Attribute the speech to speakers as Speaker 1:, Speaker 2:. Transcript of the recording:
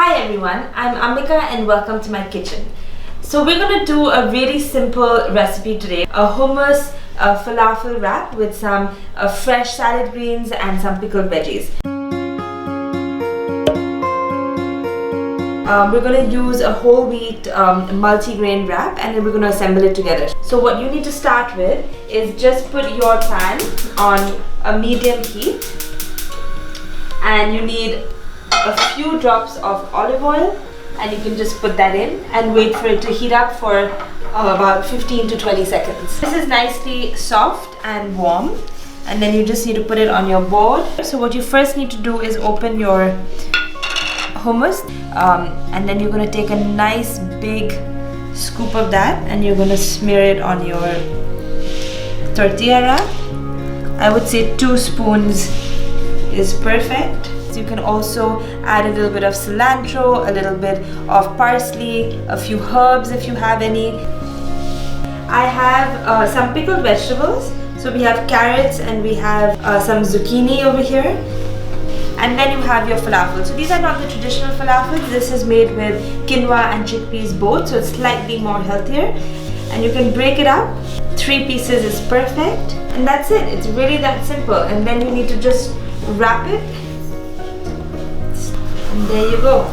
Speaker 1: Hi everyone, I'm Ambika and welcome to my kitchen. So we're going to do a really simple recipe today. A hummus falafel wrap with some fresh salad greens and some pickled veggies. We're going to use a whole wheat multi-grain wrap and then we're going to assemble it together. So what you need to start with is just put your pan on a medium heat, and you need a few drops of olive oil, and you can just put that in and wait for it to heat up for about 15 to 20 seconds. This is nicely soft and warm, and then you just need to put it on your board. So what you first need to do is open your hummus, and then you're going to take a nice big scoop of that and you're going to smear it on your tortilla wrap. I would say 2 spoons is perfect. You can also add a little bit of cilantro, a little bit of parsley, a few herbs if you have any. I have some pickled vegetables. So we have carrots and we have some zucchini over here. And then you have your falafel. So these are not the traditional falafels. This is made with quinoa and chickpeas both, so it's slightly more healthier. And you can break it up. 3 pieces is perfect. And that's it. It's really that simple. And then you need to just wrap it. And there you go.